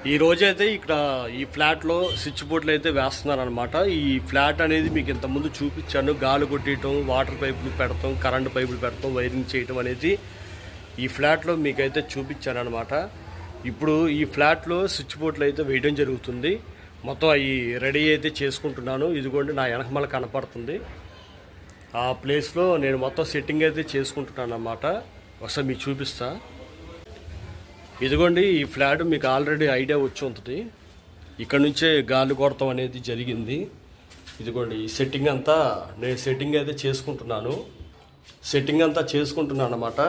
ఈ రోజైతే ఇక్కడ ఈ ఫ్లాట్లో స్విచ్ బోర్డులు అయితే వేస్తున్నారు అనమాట. ఈ ఫ్లాట్ అనేది మీకు ఇంతకుముందు చూపించాను. గాలి కొట్టేయటం, వాటర్ పైపులు పెడతాం, కరెంటు పైపులు పెడతాం, వైరింగ్ చేయటం అనేది ఈ ఫ్లాట్లో మీకైతే చూపించాను అనమాట. ఇప్పుడు ఈ ఫ్లాట్లో స్విచ్ బోర్డులు అయితే వేయడం జరుగుతుంది. మొత్తం అవి రెడీ అయితే చేసుకుంటున్నాను. ఇదిగోండి నా వెనకమల కనపడుతుంది. ఆ ప్లేస్లో నేను మొత్తం సెట్టింగ్ అయితే చేసుకుంటున్నాను అన్నమాట. ఒకసారి మీకు చూపిస్తా. ఇదిగోండి ఈ ఫ్లాట్ మీకు ఆల్రెడీ ఐడియా వచ్చి ఉంటుంది. ఇక్కడ నుంచే గాలి కొడతాం అనేది జరిగింది. ఇదిగోండి ఈ సెట్టింగ్ అంతా నేను సెట్టింగ్ అయితే చేసుకుంటున్నాను అన్నమాట.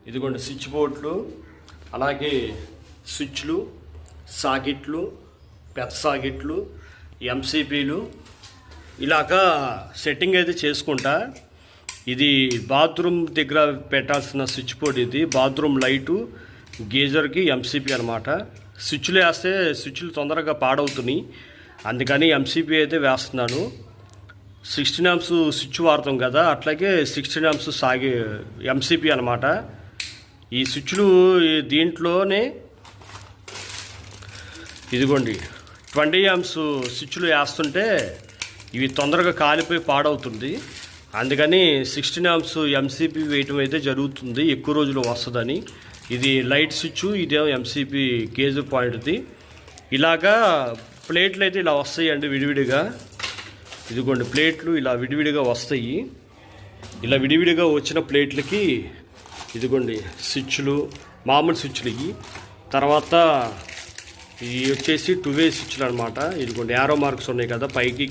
ఇదిగోండి స్విచ్ బోర్డులు, అలాగే స్విచ్లు, సాకెట్లు, పెద్ద సాకెట్లు, ఎంసీపీలు ఇలాగా సెట్టింగ్ అయితే చేసుకుంటా. ఇది బాత్రూమ్ దగ్గర పెట్టాల్సిన స్విచ్ బోర్డు. ఇది బాత్రూమ్ లైటు, గీజర్కి ఎంసీపీ అనమాట. స్విచ్లు వేస్తే స్విచ్లు తొందరగా పాడవుతున్నాయి, అందుకని ఎంసీపీ అయితే వేస్తున్నాను. 16 amps స్విచ్ వాడతాం కదా, అట్లాగే 16 amps ఎంసీపీ అనమాట. ఈ స్విచ్లు దీంట్లోనే ఇదిగోండి 20 amps స్విచ్లు వేస్తుంటే ఇవి తొందరగా కాలిపోయి పాడవుతుంది, అందుకని 16 amps ఎంసీపీ వేయటం అయితే జరుగుతుంది. ఎక్కువ రోజులు వస్తుందని. ఇది లైట్ స్విచ్, ఇదేమో ఎంసీపీ గేజ్ పాయింట్ది. ఇలాగా ప్లేట్లు అయితే ఇలా వస్తాయండి విడివిడిగా. ఇదిగోండి ప్లేట్లు ఇలా విడివిడిగా వస్తాయి. ఇలా విడివిడిగా వచ్చిన ప్లేట్లకి ఇదిగోండి స్విచ్లు, మామూలు స్విచ్లు ఇవి. తర్వాత ఇవి వచ్చేసి 2-way స్విచ్లు అనమాట. ఇదిగోండి యారో మార్క్స్ ఉన్నాయి కదా, పైకి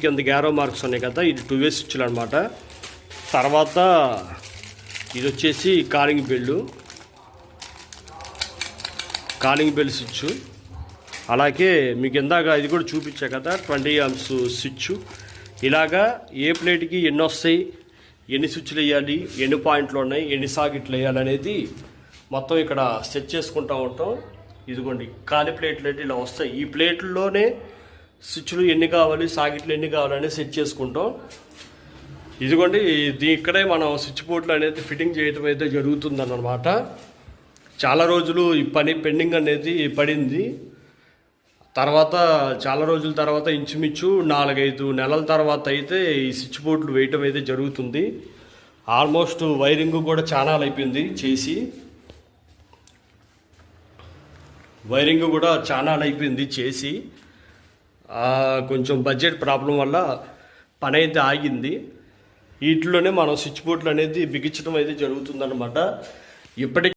కిందకి యారో మార్క్స్ ఉన్నాయి కదా, ఇది 2-way స్విచ్లు అనమాట. తర్వాత ఇది వచ్చేసి కాలింగ్ బెల్ స్విచ్. అలాగే మీకు ఇందాక ఇది కూడా చూపించా కదా 20 amps స్విచ్. ఇలాగా ఏ ప్లేట్కి ఎన్ని వస్తాయి, ఎన్ని స్విచ్లు వేయాలి, ఎన్ని పాయింట్లు ఉన్నాయి, ఎన్ని సాకెట్లు వేయాలి అనేది మొత్తం ఇక్కడ సెట్ చేసుకుంటూ ఉంటాం. ఇదిగోండి ఖాళీ ప్లేట్లు అయితే ఇలా వస్తాయి. ఈ ప్లేట్లలోనే స్విచ్లు ఎన్ని కావాలి, సాకెట్లు ఎన్ని కావాలని సెట్ చేసుకుంటాం. ఇదిగోండి ఇక్కడే మనం స్విచ్ బోర్డులు అనేది ఫిట్టింగ్ చేయడం అయితే జరుగుతుందన్నమాట. చాలా రోజులు ఈ పని పెండింగ్ అనేది పడింది. తర్వాత చాలా రోజుల తర్వాత ఇంచుమించు 4-5 నెలల తర్వాత అయితే ఈ స్విచ్ బోర్డులు వేయటం అయితే జరుగుతుంది. ఆల్మోస్ట్ వైరింగ్ కూడా చాలా అయిపోయింది చేసి కొంచెం బడ్జెట్ ప్రాబ్లం వల్ల పని అయితే ఆగింది. వీటిలోనే మనం స్విచ్ బోర్డులు అనేది బిగించడం అయితే జరుగుతుందన్నమాట. ఇప్పటికీ